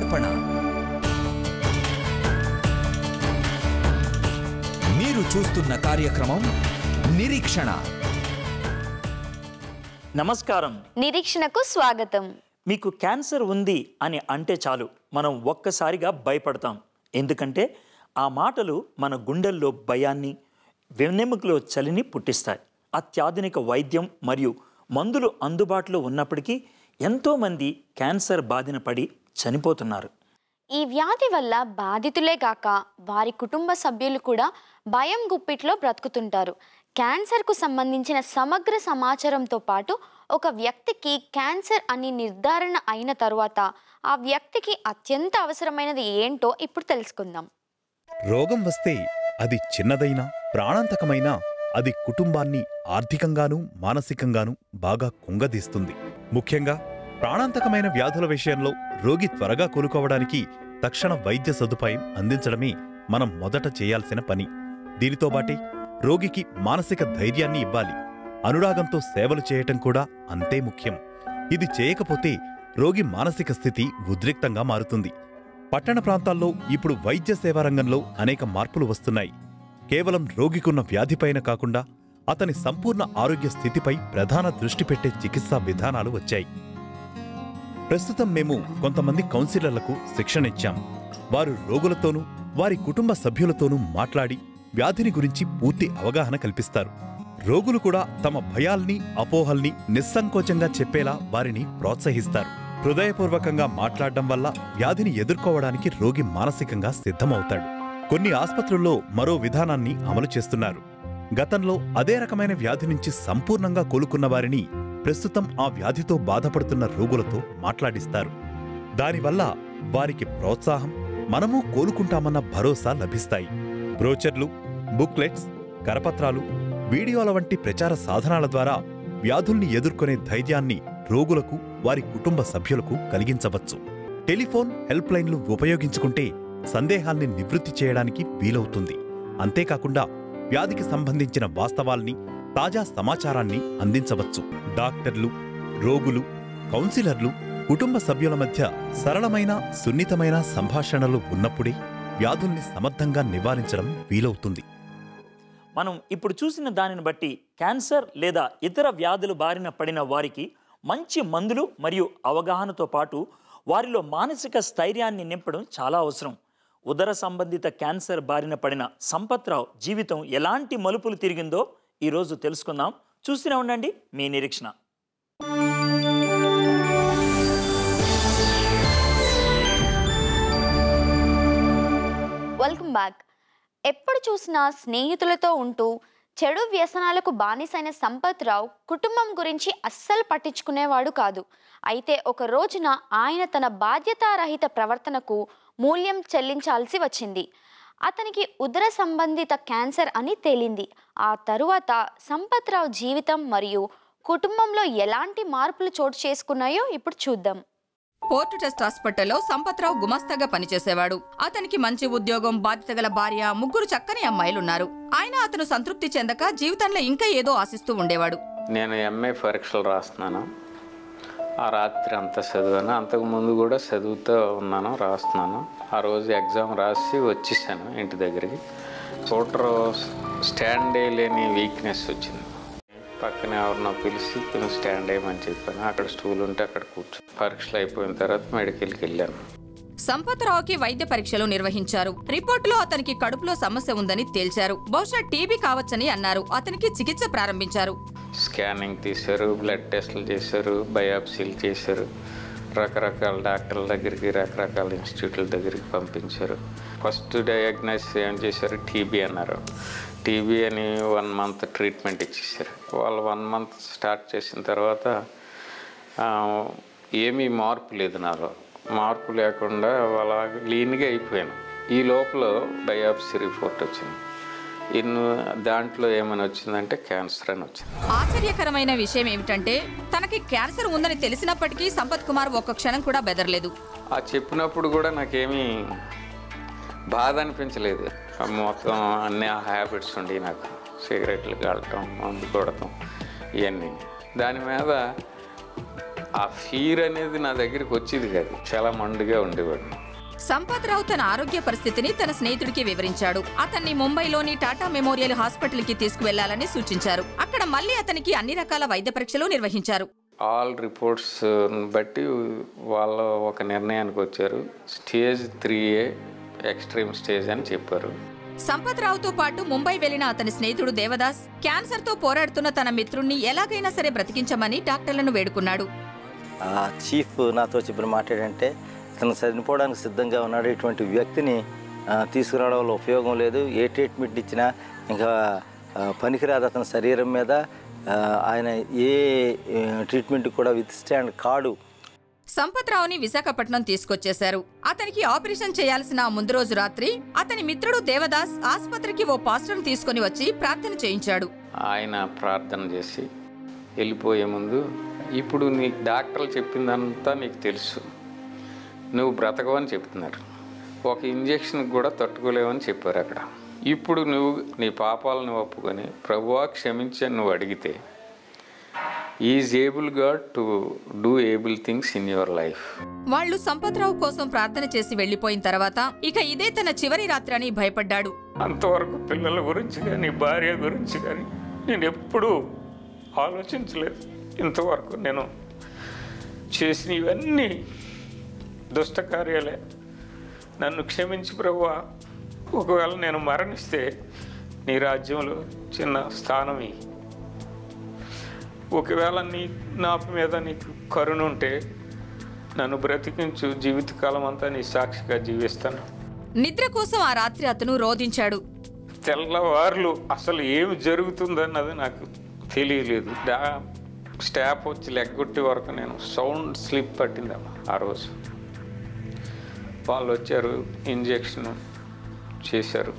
సమర్పణ. మీరు చూస్తున్న కార్యక్రమం నిరీక్షణ. నమస్కారం. నిరీక్షణకు స్వాగతం. మీకు క్యాన్సర్ ఉంది అని అంటే చాలు మనం ఒక్కసారిగా భయపడతాం. ఎందుకంటే ఆ మాటలు మన గుండెల్లో భయాన్ని, వెన్నెముకలో చలిని పుట్టిస్తాయి. అత్యాధునిక వైద్యం మరియు మందులు అందుబాటులో ఉన్నప్పటికీ ఎంతోమంది క్యాన్సర్ బాధిన పడి చనిపోతున్నారు. ఈ వ్యాధి వల్ల బాధితులే కాక వారి కుటుంబ సభ్యులు కూడా భయం గుప్పిట్లో బ్రతుకుతుంటారు. క్యాన్సర్కు సంబంధించిన సమగ్ర సమాచారంతో పాటు ఒక వ్యక్తికి క్యాన్సర్ అని నిర్ధారణ అయిన తరువాత ఆ వ్యక్తికి అత్యంత అవసరమైనది ఏంటో ఇప్పుడు తెలుసుకుందాం. రోగం వస్తే అది చిన్నదైనా ప్రాణాంతకమైనా అది కుటుంబాన్ని ఆర్థికంగానూ మానసికంగానూ బాగా కుంగదీస్తుంది. ముఖ్యంగా ప్రాణాంతకమైన వ్యాధుల విషయంలో రోగి త్వరగా కోలుకోవడానికి తక్షణ వైద్య సదుపాయం అందించడమే మనం మొదట చేయాల్సిన పని. దీనితో బాటే రోగికి మానసిక ధైర్యాన్ని ఇవ్వాలి. అనురాగంతో సేవలు చేయటం కూడా అంతే ముఖ్యం. ఇది చేయకపోతే రోగి మానసిక స్థితి ఉద్రిక్తంగా మారుతుంది. పట్టణ ప్రాంతాల్లో ఇప్పుడు వైద్య సేవా రంగంలో అనేక మార్పులు వస్తున్నాయి. కేవలం రోగికున్న వ్యాధిపైన కాకుండా అతని సంపూర్ణ ఆరోగ్య స్థితిపై ప్రధాన దృష్టి పెట్టే చికిత్సా విధానాలు వచ్చాయి. ప్రస్తుతం మేము కొంతమంది కౌన్సిలర్లకు శిక్షణ ఇచ్చాం. వారు రోగులతోనూ వారి కుటుంబ సభ్యులతోనూ మాట్లాడి వ్యాధిని గురించి పూర్తి అవగాహన కల్పిస్తారు. రోగులు కూడా తమ భయాల్ని, అపోహల్ని నిస్సంకోచంగా చెప్పేలా వారిని ప్రోత్సహిస్తారు. హృదయపూర్వకంగా మాట్లాడడం వల్ల వ్యాధిని ఎదుర్కోవడానికి రోగి మానసికంగా సిద్ధమవుతాడు. కొన్ని ఆస్పత్రుల్లో మరో విధానాన్ని అమలు చేస్తున్నారు. గతంలో అదే రకమైన వ్యాధి నుంచి సంపూర్ణంగా కోలుకున్న వారిని ప్రస్తుతం ఆ వ్యాధితో బాధపడుతున్న రోగులతో మాట్లాడిస్తారు. దానివల్ల వారికి ప్రోత్సాహం, మనమూ కోలుకుంటామన్న భరోసా లభిస్తాయి. బ్రోచర్లు, బుక్లెట్స్, కరపత్రాలు, వీడియోల వంటి ప్రచార సాధనాల ద్వారా వ్యాధుల్ని ఎదుర్కొనే ధైర్యాన్ని రోగులకు, వారి కుటుంబ సభ్యులకు కలిగించవచ్చు. టెలిఫోన్ హెల్ప్ లైన్లు ఉపయోగించుకుంటే సందేహాల్ని నివృత్తి చేయడానికి వీలవుతుంది. అంతేకాకుండా వ్యాధికి సంబంధించిన వాస్తవాల్ని, తాజా సమాచారాన్ని అందించవచ్చు. డాక్టర్లు, రోగులు, కౌన్సిలర్లు, కుటుంబ సభ్యుల మధ్య సరళమైన, సున్నితమైన సంభాషణలు ఉన్నప్పుడే వ్యాధుల్ని సమర్థంగా నివారించడం వీలవుతుంది. మనం ఇప్పుడు చూసిన దానిని బట్టి క్యాన్సర్ లేదా ఇతర వ్యాధులు బారిన పడిన వారికి మంచి మందులు మరియు అవగాహనతో పాటు వారిలో మానసిక స్థైర్యాన్ని నింపడం చాలా అవసరం. ఉదర సంబంధిత క్యాన్సర్ బారిన పడిన సంపత్రావు జీవితం ఎలాంటి మలుపులు తిరిగిందో ఈరోజు తెలుసుకుందాం. చూస్తూనే ఉండండి మీ నిరీక్షణ. Welcome back. ఎప్పుడు చూసినా స్నేహితులతో ఉంటూ చెడు వ్యసనాలకు బానిసైన సంపత్రావు కుటుంబం గురించి అస్సలు పట్టించుకునేవాడు కాదు. అయితే ఒక రోజున ఆయన తన బాధ్యతారహిత ప్రవర్తనకు మూల్యం చెల్లించాల్సి వచ్చింది. అతనికి ఉదర సంబంధిత క్యాన్సర్ అని తేలింది. ఆ తరువాత సంపత్రావు జీవితం మరియు కుటుంబంలో ఎలాంటి మార్పులు చోటు చేసుకున్నాయో ఇప్పుడు చూద్దాం. పోర్ట్ ట్రస్ట్ హాస్పిటల్లో సంపత్రావు గుమస్తాగా పనిచేసేవాడు. అతనికి మంచి ఉద్యోగం, బాధ్యత గల భార్య, 3 చక్కని అమ్మాయిలున్నారు. అయినా అతను సంతృప్తి చెందక జీవితంలో ఇంకా ఏదో ఆశిస్తూ ఉండేవాడు. నేను ఎంఏ పరీక్షలు రాస్తున్నాను. ఆ రాత్రి అంతా చదివాను. అంతకుముందు కూడా చదువుతూ ఉన్నాను, రాస్తున్నాను. ఆ రోజు ఎగ్జామ్ రాసి వచ్చేసాను ఇంటి దగ్గరికి. స్కూటర్ స్టాండ్ లేని వీక్నెస్ వచ్చింది. పక్కన ఎవరినో పిలిచి కొంచెం స్టాండ్ అయ్యమని చెప్పాను. అక్కడ స్టూల్ ఉంటే అక్కడ కూర్చో. పరీక్షలు అయిపోయిన తర్వాత మెడికల్కి వెళ్ళాను. సంపత్రావుకి వైద్య పరీక్షలు నిర్వహించారు. రిపోర్టులో అతనికి కడుపులో సమస్య ఉందని తేల్చారు. బహుశా టీబీ కావచ్చని అన్నారు. అతనికి చికిత్స ప్రారంభించారు. స్కానింగ్ తీశారు, బ్లడ్ టెస్టులు చేశారు, బయాప్సీలు చేశారు. రకరకాల డాక్టర్ల దగ్గరికి, రకరకాల ఇన్స్టిట్యూట్ల దగ్గరికి పంపించారు. ఫస్ట్ డయాగ్నోసిస్ ఏం చేశారు, టీబీ అన్నారు. టీబీ అని 1 మంత్ ట్రీట్మెంట్ ఇచ్చేసారు. వాళ్ళు 1 మంత్ స్టార్ట్ చేసిన తర్వాత ఏమీ మార్పు లేదు నాలో. మార్పు లేకుండా అలా లీన్గా అయిపోయాను. ఈ లోపల బయాప్సీ రిపోర్ట్ వచ్చింది. దాంట్లో ఏమని వచ్చిందంటే క్యాన్సర్ అని వచ్చింది. ఆశ్చర్యకరమైన విషయం ఏమిటంటే తనకి క్యాన్సర్ ఉందని తెలిసినప్పటికీ సంపత్ కుమార్ ఒక్క క్షణం కూడా బెదరలేదు. ఆ చెప్పినప్పుడు కూడా నాకేమీ బాధ అనిపించలేదు. మొత్తం అన్ని హ్యాబిట్స్ ఉండి నాకు సిగరెట్లు కాలటం, మందు కొడటం, ఇవన్నీ. దాని మీద ఆ ఫీర్ అనేది నా దగ్గరికి వచ్చేది కాదు, చాలా మండుగా ఉండేవాడు. సంపత్రావు తన ఆరోగ్య పరిస్థితిని తన స్నేహితుడికి వివరించాడు. అతన్ని ముంబైలోని టాటా మెమోరియల్ హాస్పిటల్కి తీసుకువెళ్లాలని సూచించారు. అక్కడ మళ్లీ అతనికి అన్ని రకాల వైద్య పరీక్షలు నిర్వహించారు. ఆల్ రిపోర్ట్స్ బట్టి వాళ్ళు ఒక నిర్ణయానికి వచ్చారు. స్టేజ్ 3A ఎక్స్ట్రీమ్ స్టేజ్ అని చెప్పారు. సంపత్రావుతో పాటు ముంబై వెళ్లిన అతని స్నేహితుడు దేవదాస్ క్యాన్సర్తో పోరాడుతున్న తన మిత్రుణ్ణి ఎలాగైనా సరే బ్రతికించమని డాక్టర్లను వేడుకున్నాడు. చీఫ్ నాతో చెప్పిన మాట ఏంటంటే, అతను చనిపోవడానికి సిద్ధంగా ఉన్నాడు, ఇటువంటి వ్యక్తిని తీసుకురావడం వల్ల ఉపయోగం లేదు, ఏ ట్రీట్మెంట్ ఇచ్చినా ఇంకా పనికిరాదు అతని శరీరం మీద, ఆయన ఏ ట్రీట్మెంట్ కూడా విత్ స్టాండ్ కాడు. సంపత్రావుని విశాఖపట్నం తీసుకొచ్చేశారు. అతనికి ఆపరేషన్ చేయాల్సిన ముందు రోజు రాత్రి అతని మిత్రుడు దేవదాస్ ఆసుపత్రికి ఓ పాస్టర్ను తీసుకుని వచ్చి ప్రార్థన చేయించాడు. ఆయన ప్రార్థన చేసి వెళ్ళిపోయే ముందు, ఇప్పుడు నీకు డాక్టర్లు చెప్పిందంతా నీకు తెలుసు, నువ్వు బ్రతకవని చెప్తున్నారు, ఒక ఇంజెక్షన్ కూడా తట్టుకోలేవని చెప్పారు అక్కడ. ఇప్పుడు నువ్వు నీ పాపాలను ఒప్పుకొని ప్రభువా క్షమించని నువ్వు అడిగితే, is able God to do able things in your life. వాళ్ళు సంపత్రావు కోసం ప్రార్థన చేసి వెళ్లిపోయిన తర్వాత ఇక ఇదే తన చివరి రాత్రి అని భయపడ్డాడు. అంతవరకు పిల్లల గురించి కానీ భార్య గురించి కానీ నేను ఎప్పుడూ ఆలోచించలేదు. ఇంతవరకు నేను చేసిన ఇవన్నీ దుష్ట కార్యాలే. నన్ను క్షమించి ప్రభువా, ఒకవేళ నేను మరణిస్తే నీ రాజ్యంలో చిన్న స్థానం ఇయ్యి. ఒకవేళ నా మీద నీకు కరుణ ఉంటే నన్ను బ్రతికించు, జీవితకాలం అంతా నీ సాక్షిగా జీవిస్తాను. నిద్ర కోసం ఆ రాత్రి అతను రోధించాడు. తెల్లవార్లు అసలు ఏమి జరుగుతుందన్నది నాకు తెలియలేదు. స్టాప్ వచ్చి లెగ్గొట్టే వరకు నేను సౌండ్ స్లిప్ పట్టిందమ్మా. ఆ రోజు వాళ్ళు వచ్చారు, ఇంజెక్షన్ చేశారు.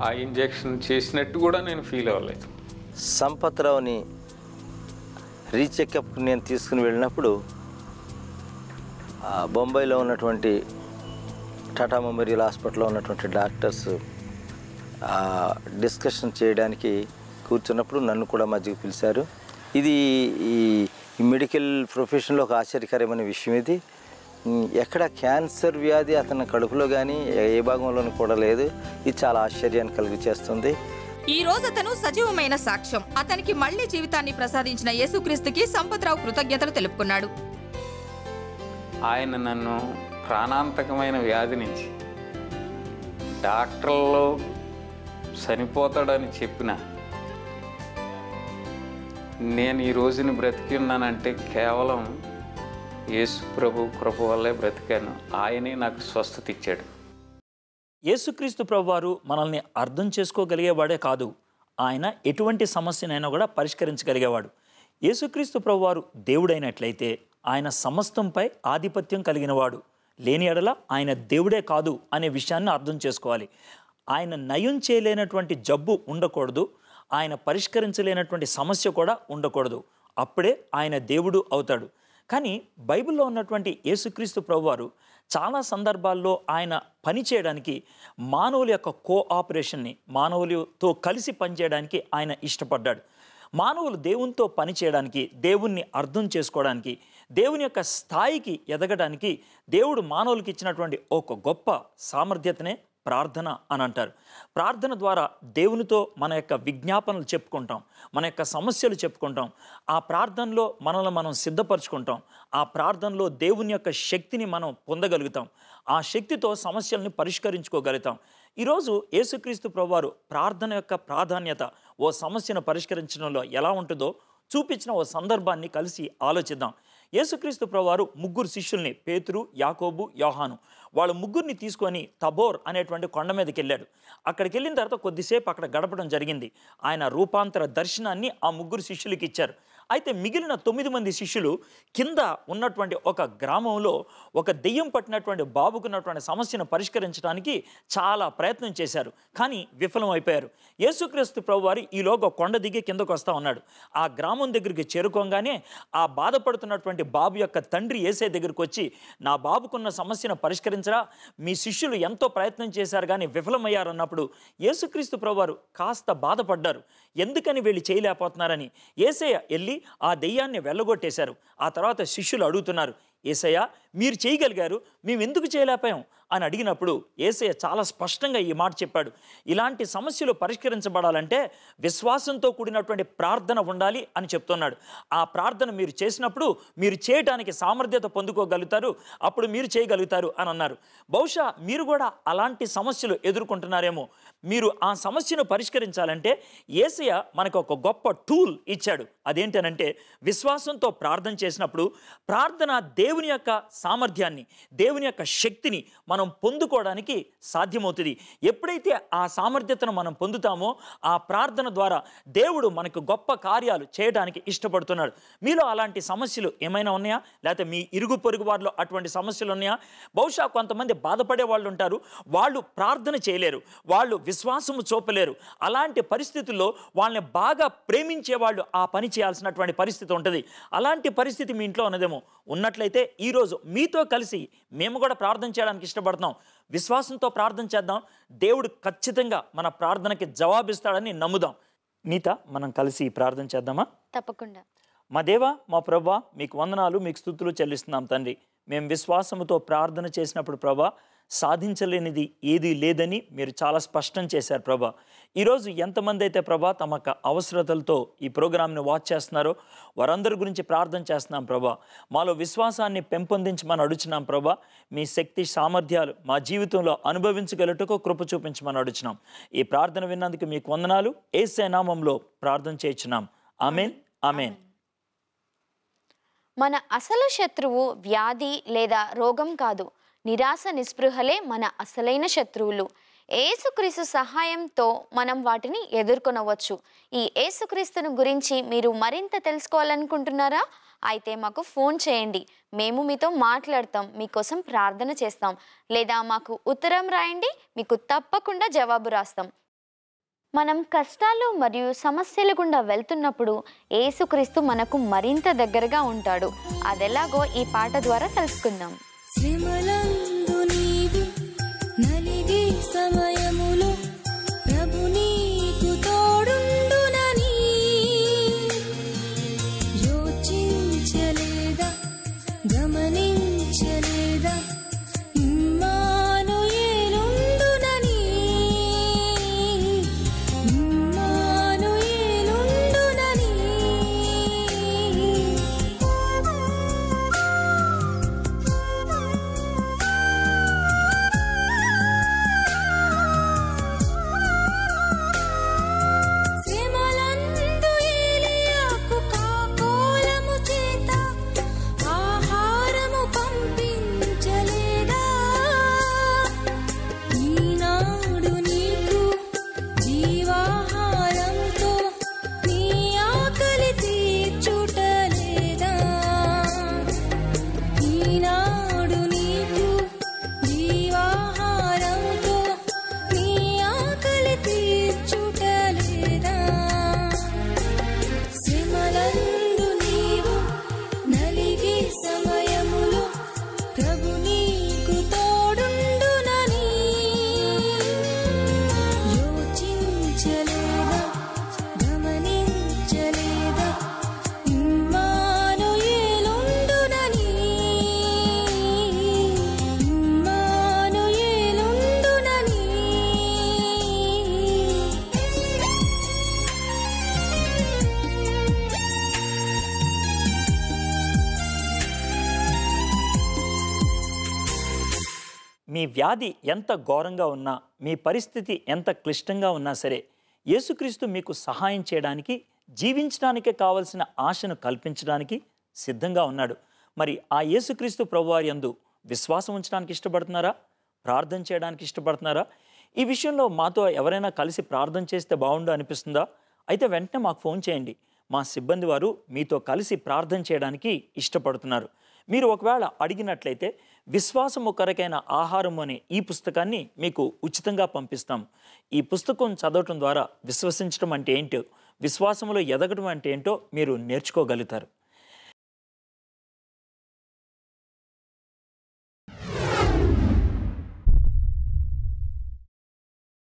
ఆ ఇంజెక్షన్ చేసినట్టు కూడా నేను ఫీల్ అవ్వలేదు. సంపత్రావుని రీచెకప్ నేను తీసుకుని వెళ్ళినప్పుడు బొంబాయిలో ఉన్నటువంటి టాటా మెమోరియల్ హాస్పిటల్లో ఉన్నటువంటి డాక్టర్స్ డిస్కషన్ చేయడానికి కూర్చున్నప్పుడు నన్ను కూడా మధ్యకి పిలిచారు. ఇది ఈ మెడికల్ ప్రొఫెషన్లో ఒక ఆశ్చర్యకరమైన విషయం. ఇది ఎక్కడ క్యాన్సర్ వ్యాధి అతని కడుపులో కానీ ఏ భాగంలోనూ కూడా లేదు. ఇది చాలా ఆశ్చర్యాన్ని కలుగు చేస్తుంది. ఈ రోజు అతను సజీవమైన సాక్ష్యం. అతనికి మళ్లీ జీవితాన్ని ప్రసాదించిన యేసుక్రీస్తుకి సంపత్రావు కృతజ్ఞతలు తెలుపుకున్నాడు. ఆయన నన్ను ప్రాణాంతకమైన వ్యాధి నుంచి డాక్టర్లో చనిపోతాడని చెప్పిన నేను ఈ రోజుని బ్రతికి ఉన్నానంటే కేవలం యేసు ప్రభు కృప వల్లే బ్రతికాను. ఆయనే నాకు స్వస్థత ఇచ్చాడు. యేసుక్రీస్తు ప్రభువారు మనల్ని అర్థం చేసుకోగలిగేవాడే కాదు, ఆయన ఎటువంటి సమస్యనైనా కూడా పరిష్కరించగలిగేవాడు. యేసుక్రీస్తు ప్రభువారు దేవుడైనట్లయితే ఆయన సమస్తంపై ఆధిపత్యం కలిగినవాడు. లేని ఎడల ఆయన దేవుడే కాదు అనే విషయాన్ని అర్థం చేసుకోవాలి. ఆయన నయం చేయలేనటువంటి జబ్బు ఉండకూడదు, ఆయన పరిష్కరించలేనటువంటి సమస్య కూడా ఉండకూడదు. అప్పుడే ఆయన దేవుడు అవుతాడు. కానీ బైబిల్లో ఉన్నటువంటి యేసుక్రీస్తు ప్రభువారు చాలా సందర్భాల్లో ఆయన పని చేయడానికి మానవుల యొక్క కోఆపరేషన్ని, మానవులతో కలిసి పనిచేయడానికి ఆయన ఇష్టపడ్డాడు. మానవులు దేవునితో పని చేయడానికి, దేవుణ్ణి అర్థం చేసుకోవడానికి, దేవుని యొక్క స్థాయికి ఎదగడానికి దేవుడు మానవులకి ఇచ్చినటువంటి ఒక గొప్ప సామర్థ్యతనే ప్రార్థన అని అంటారు. ప్రార్థన ద్వారా దేవునితో మన యొక్క విజ్ఞాపనలు చెప్పుకుంటాం, మన యొక్క సమస్యలు చెప్పుకుంటాం. ఆ ప్రార్థనలో మనల్ని మనం సిద్ధపరచుకుంటాం. ఆ ప్రార్థనలో దేవుని యొక్క శక్తిని మనం పొందగలుగుతాం. ఆ శక్తితో సమస్యల్ని పరిష్కరించుకోగలుగుతాం. ఈరోజు యేసుక్రీస్తు ప్రభువారు ప్రార్థన యొక్క ప్రాధాన్యత ఓ సమస్యను పరిష్కరించడంలో ఎలా ఉంటుందో చూపించిన ఓ సందర్భాన్ని కలిసి ఆలోచిద్దాం. యేసుక్రీస్తు ప్రభువారు ముగ్గురు శిష్యుల్ని, పేతురు, యాకోబు, యోహాను, వాళ్ళ ముగ్గురిని తీసుకొని తబోర్ అనేటువంటి కొండ మీదకి వెళ్ళాడు. అక్కడికి వెళ్ళిన తర్వాత కొద్దిసేపు అక్కడ గడపడం జరిగింది. ఆయన రూపాంతర దర్శనాన్ని ఆ ముగ్గురు శిష్యులకి ఇచ్చారు. అయితే మిగిలిన 9 మంది శిష్యులు కింద ఉన్నటువంటి ఒక గ్రామంలో ఒక దెయ్యం పట్టినటువంటి బాబుకున్నటువంటి సమస్యను పరిష్కరించడానికి చాలా ప్రయత్నం చేశారు, కానీ విఫలమైపోయారు. యేసుక్రీస్తు ప్రభువారు ఈలోగా కొండ దిగి కిందకు వస్తూ ఉన్నాడు. ఆ గ్రామం దగ్గరికి చేరుకోగానే ఆ బాధపడుతున్నటువంటి బాబు యొక్క తండ్రి యేసే దగ్గరికి వచ్చి, నా బాబుకున్న సమస్యను పరిష్కరించరా, మీ శిష్యులు ఎంతో ప్రయత్నం చేశారు కానీ విఫలమయ్యారు అన్నప్పుడు యేసుక్రీస్తు ప్రభువారు కాస్త బాధపడ్డారు. ఎందుకని వీళ్ళు చేయలేకపోతున్నారని. యేసయ్య వెళ్ళి ఆ దెయ్యాన్ని వెళ్ళగొట్టేశారు. ఆ తర్వాత శిష్యులు అడుగుతున్నారు, యేసయ్య మీరు చేయగలిగారు, మేము ఎందుకు చేయలేకపోయాం అని అడిగినప్పుడు యేసయ్య చాలా స్పష్టంగా ఈ మాట చెప్పాడు. ఇలాంటి సమస్యలు పరిష్కరించబడాలంటే విశ్వాసంతో కూడినటువంటి ప్రార్థన ఉండాలి అని చెప్తున్నాడు. ఆ ప్రార్థన మీరు చేసినప్పుడు మీరు చేయడానికి సామర్థ్యత పొందుకోగలుగుతారు, అప్పుడు మీరు చేయగలుగుతారు అని అన్నారు. బహుశా మీరు కూడా అలాంటి సమస్యలు ఎదుర్కొంటున్నారేమో. మీరు ఆ సమస్యను పరిష్కరించాలంటే యేసయ్య మనకు ఒక గొప్ప టూల్ ఇచ్చాడు. అదేంటనంటే విశ్వాసంతో ప్రార్థన చేసినప్పుడు ప్రార్థన దేవుని యొక్క సామర్థ్యాన్ని, దేవుని యొక్క శక్తిని మనం పొందుకోవడానికి సాధ్యమవుతుంది. ఎప్పుడైతే ఆ సామర్థ్యతను మనం పొందుతామో ఆ ప్రార్థన ద్వారా దేవుడు మనకు గొప్ప కార్యాలు చేయడానికి ఇష్టపడుతున్నాడు. మీలో అలాంటి సమస్యలు ఏమైనా ఉన్నాయా? లేకపోతే మీ ఇరుగు పొరుగు వారిలో అటువంటి సమస్యలు ఉన్నాయా? బహుశా కొంతమంది బాధపడే వాళ్ళు ఉంటారు, వాళ్ళు ప్రార్థన చేయలేరు, వాళ్ళు విశ్వాసము చూపలేరు. అలాంటి పరిస్థితుల్లో వాళ్ళని బాగా ప్రేమించే వాళ్ళు ఆ పని చేయాల్సినటువంటి పరిస్థితి ఉంటుంది. అలాంటి పరిస్థితి మీ ఇంట్లో ఉన్నదేమో. ఉన్నట్లయితే ఈరోజు మీతో కలిసి మేము కూడా ప్రార్థన చేయడానికి ఇష్టపడుతున్నాం. విశ్వాసంతో ప్రార్థన చేద్దాం. దేవుడు ఖచ్చితంగా మన ప్రార్థనకి జవాబిస్తాడని నమ్ముదాం. నీత, మనం కలిసి ప్రార్థన చేద్దామా? తప్పకుండా. మా దేవా, మా ప్రభా, మీకు వందనాలు, మీకు స్తుతులు చెల్లిస్తున్నాం తండ్రి. మేము విశ్వాసముతో ప్రార్థన చేసినప్పుడు ప్రభా సాధించలేనిది ఏదీ లేదని మీరు చాలా స్పష్టం చేశారు ప్రభా. ఈరోజు ఎంతమంది అయితే ప్రభా తమ అవసరతలతో ఈ ప్రోగ్రామ్ని వాచ్ చేస్తున్నారో వారందరి గురించి ప్రార్థన చేస్తున్నాం ప్రభా. మాలో విశ్వాసాన్ని పెంపొందించమని అడుగుచున్నాం ప్రభా. మీ శక్తి సామర్థ్యాలు మా జీవితంలో అనుభవించగలటకు కృప చూపించమని అడుగుచున్నాం. ఈ ప్రార్థన విన్నందుకు మీకు వందనాలు. యేసయ్య నామములో ప్రార్థన చేయించున్నాం. ఆమేన్, ఆమేన్. మన అసలు శత్రువు వ్యాధి లేదా రోగం కాదు, నిరాశ నిస్పృహలే మన అసలైన శత్రువులు. యేసుక్రీస్తు సహాయంతో మనం వాటిని ఎదుర్కొనవచ్చు. ఈ యేసుక్రీస్తును గురించి మీరు మరింత తెలుసుకోవాలనుకుంటున్నారా? అయితే మాకు ఫోన్ చేయండి, మేము మీతో మాట్లాడతాం, మీకోసం ప్రార్థన చేస్తాం. లేదా మాకు ఉత్తరం రాయండి, మీకు తప్పకుండా జవాబు రాస్తాం. మనం కష్టాలు మరియు సమస్యల గుండా వెళ్తున్నప్పుడు యేసుక్రీస్తు మనకు మరింత దగ్గరగా ఉంటాడు. అదెలాగో ఈ పాట ద్వారా తెలుసుకుందాం. శ్రమలందు నీవు నలిగే సమయములో ప్రభు నీకు తోడుండునని యోచించలేదా, గమనించలేదా? ఇమ్మానుయేలుండునని, ఇమ్మానుయేలుండునని. శ్రమలందు ఏలియాకు కాకోలము చేత ఆహారము పంపించలేదా? ఈనాడు నీకు జీవాహారముతో నీ ఆకలి తీర్చుటలేదా? ఈనాడు నీకు జీవాహారముతో నీ ఆకలి తీర్చుటలేదా? శ్రమలందు నీవు నలిగే సమయములో ప్రభు నీకు తోడుండునని యోచించలేదా, గమనించలేదా? ఇమ్మానుయేలుండునని, ఇమ్మానుయేలుండునని. మీ వ్యాధి ఎంత ఘోరంగా ఉన్నా, మీ పరిస్థితి ఎంత క్లిష్టంగా ఉన్నా సరే యేసుక్రీస్తు మీకు సహాయం చేయడానికి, జీవించడానికే కావలసిన ఆశను కల్పించడానికి సిద్ధంగా ఉన్నాడు. మరి ఆ యేసుక్రీస్తు ప్రభువారి యందు విశ్వాసం ఉంచడానికి ఇష్టపడుతున్నారా? ప్రార్థన చేయడానికి ఇష్టపడుతున్నారా? ఈ విషయంలో మాతో ఎవరైనా కలిసి ప్రార్థన చేస్తే బాగుండు అనిపిస్తుందా? అయితే వెంటనే మాకు ఫోన్ చేయండి. మా సిబ్బంది వారు మీతో కలిసి ప్రార్థన చేయడానికి ఇష్టపడుతున్నారు. మీరు ఒకవేళ అడిగినట్లయితే విశ్వాసము కొరకైన ఆహారం అనే ఈ పుస్తకాన్ని మీకు ఉచితంగా పంపిస్తాం. ఈ పుస్తకం చదవటం ద్వారా విశ్వసించడం అంటే ఏంటో, విశ్వాసములో ఎదగడం అంటే ఏంటో మీరు నేర్చుకోగలుగుతారు.